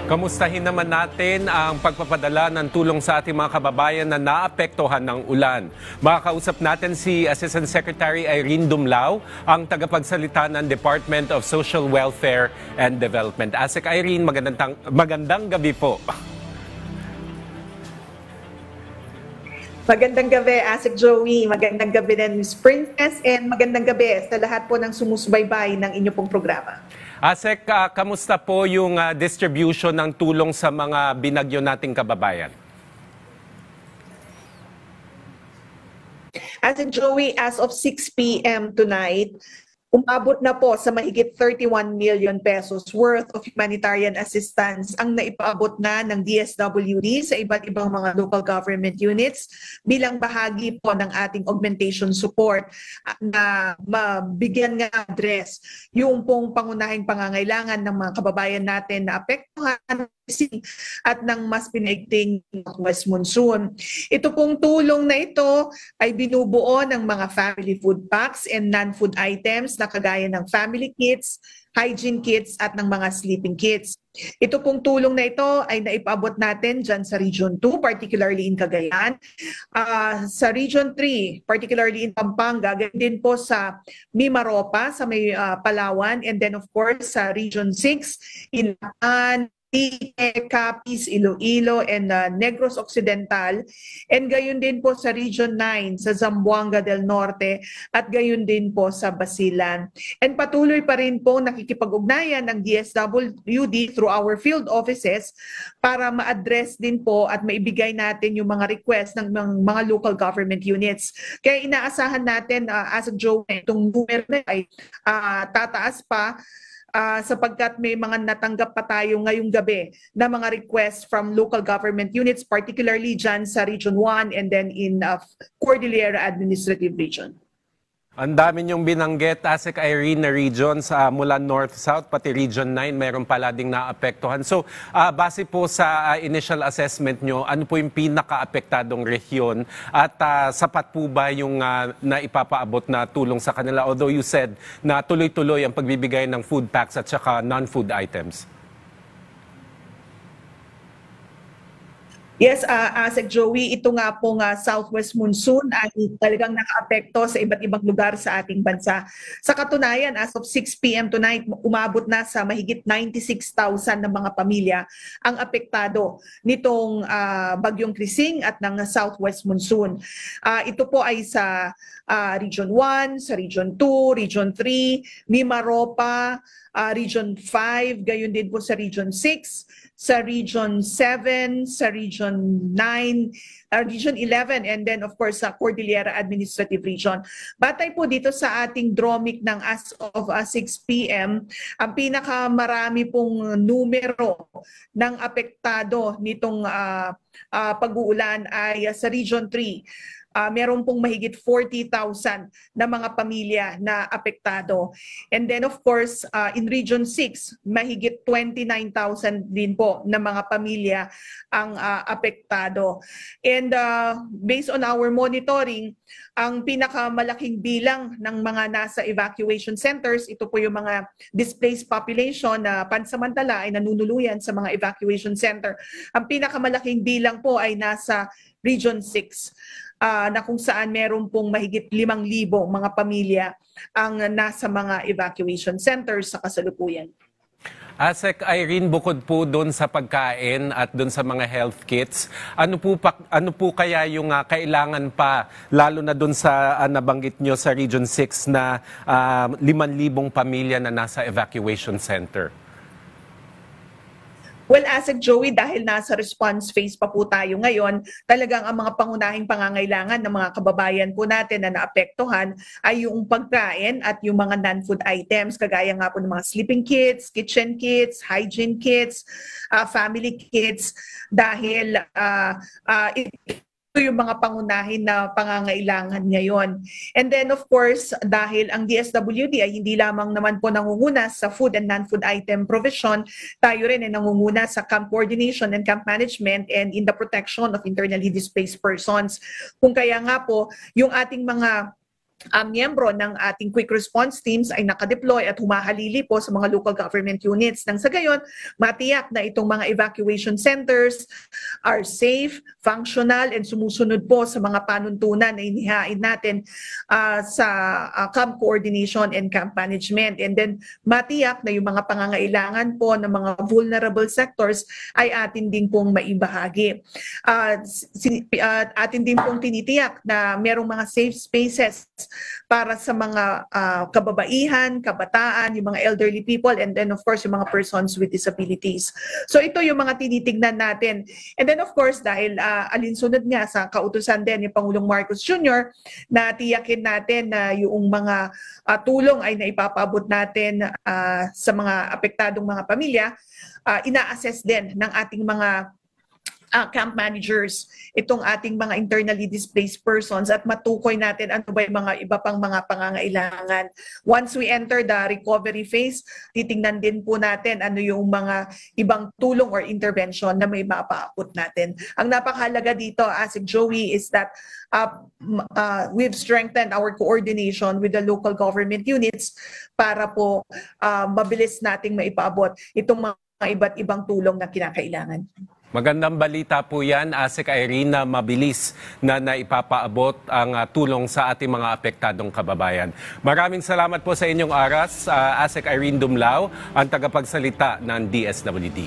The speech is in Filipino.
Kamustahin naman natin ang pagpapadala ng tulong sa ating mga kababayan na naapektuhan ng ulan. Makakausap natin si Assistant Secretary Irene Dumlao, ang tagapagsalita ng Department of Social Welfare and Development. Asek Irene, magandang gabi po. Magandang gabi, Asek Joey. Magandang gabi din, Ms. Princess. And magandang gabi sa lahat po ng sumusubaybay ng inyo pong programa. Asek, kamusta po yung distribution ng tulong sa mga binagyo nating kababayan? Asek Joey, as of 6 p.m. tonight, umabot na po sa mahigit 31 million pesos worth of humanitarian assistance ang naipaabot na ng DSWD sa iba't ibang mga local government units bilang bahagi po ng ating augmentation support na mabigyan nga address yung pong pangunahing pangangailangan ng mga kababayan natin na apektuhan at ng mas pinaigting West Monsoon. Ito pong tulong na ito ay binubuo ng mga family food packs and non-food items na kagaya ng family kits, hygiene kits at ng mga sleeping kits. Ito pong tulong na ito ay naipaabot natin dyan sa Region 2, particularly in Cagayan. Sa Region 3, particularly in Pampanga, ganyan din po sa Mimaropa, sa may Palawan, and then of course sa Region 6, in Lacan, Capiz, Iloilo, and Negros Occidental, and gayon din po sa Region 9 sa Zamboanga del Norte at gayon din po sa Basilan. And patuloy pa rin po nakikipag-ugnayan ng DSWD through our field offices para ma-address din po at maibigay natin yung mga request ng mga local government units. Kaya inaasahan natin as a Joe, itong numero na ay tataas pa sapagkat may mga natanggap pa tayo ngayong gabi na mga requests from local government units, particularly dyan sa Region 1 and then in Cordillera Administrative Region. Ang dami niyong binanggit, Asek Irene, na regions mula North-South, pati Region 9, mayroon pala ding naapektuhan. So, base po sa initial assessment nyo, ano po yung pinaka-apektadong rehiyon at sapat po ba yung naipapaabot na tulong sa kanila? Although you said na tuloy-tuloy ang pagbibigay ng food packs at saka non-food items. Yes, Asek Joey, ito nga pong Southwest Monsoon ay talagang nakaapekto sa iba't ibang lugar sa ating bansa. Sa katunayan, as of 6 p.m. tonight, umabot na sa mahigit 96,000 na mga pamilya ang apektado nitong bagyong Krising at ng Southwest Monsoon. Ito po ay sa Region 1, sa Region 2, Region 3, Mimaropa, Region 5, gayon din po sa Region 6, sa Region 7, sa Region 9, Region 11, and then of course sa Cordillera Administrative Region. Batay po dito sa ating DROMIC ng as of 6 p.m., ang pinakamarami pong numero ng apektado nitong pag-uulan ay sa Region 3. Meron pong mahigit 40,000 na mga pamilya na apektado. And then of course, in Region 6, mahigit 29,000 din po na mga pamilya ang apektado. And based on our monitoring, ang pinakamalaking bilang ng mga nasa evacuation centers, ito po yung mga displaced population na pansamantala ay nanunuluyan sa mga evacuation center. Ang pinakamalaking bilang po ay nasa Region 6. Na kung saan meron pong mahigit 5,000 mga pamilya ang nasa mga evacuation centers sa kasalukuyan. Asek Irene, bukod po doon sa pagkain at doon sa mga health kits, ano po kaya yung kailangan pa, lalo na doon sa nabanggit nyo sa Region 6 na 5,000 pamilya na nasa evacuation center? Well, Asek Joey, dahil nasa response phase pa po tayo ngayon, talagang ang mga pangunahing pangangailangan ng mga kababayan po natin na naapektuhan ay yung pagkain at yung mga non-food items, kagaya nga po ng mga sleeping kits, kitchen kits, hygiene kits, family kits, dahil yung mga pangunahin na pangangailangan ngayon. And then of course, dahil ang DSWD ay hindi lamang naman po nangunguna sa food and non-food item provision, tayo rin ay nangunguna sa camp coordination and camp management and in the protection of internally displaced persons. Kung kaya nga po, yung ating mga miyembro ng ating quick response teams ay nakadeploy at humahalili po sa mga local government units. Nang sa gayon, matiyak na itong mga evacuation centers are safe, functional, and sumusunod po sa mga panuntunan na inihain natin sa camp coordination and camp management. And then matiyak na yung mga pangangailangan po ng mga vulnerable sectors ay atin din pong maibahagi. Atin din pong tinitiyak na merong mga safe spaces para sa mga kababaihan, kabataan, yung mga elderly people, and then of course yung mga persons with disabilities. So ito yung mga tinitignan natin. And then of course dahil alinsunod nga sa kautusan din ni Pangulong Marcos Jr. na tiyakin natin na yung mga tulong ay naipapaabot natin sa mga apektadong mga pamilya, ina-assess din ng ating mga camp managers itong ating mga internally displaced persons at matukoy natin ano ba yung mga iba pang mga pangangailangan. Once we enter the recovery phase, titingnan din po natin ano yung mga ibang tulong or intervention na may mapaabot natin. Ang napakahalaga dito, Asik Joey, is that we've strengthened our coordination with the local government units para po mabilis nating maipaabot itong mga iba't ibang tulong na kinakailangan. Magandang balita po yan, Asek Irene, na mabilis na naipapaabot ang tulong sa ating mga apektadong kababayan. Maraming salamat po sa inyong oras, Asek Irene Dumlao, ang tagapagsalita ng DSWD.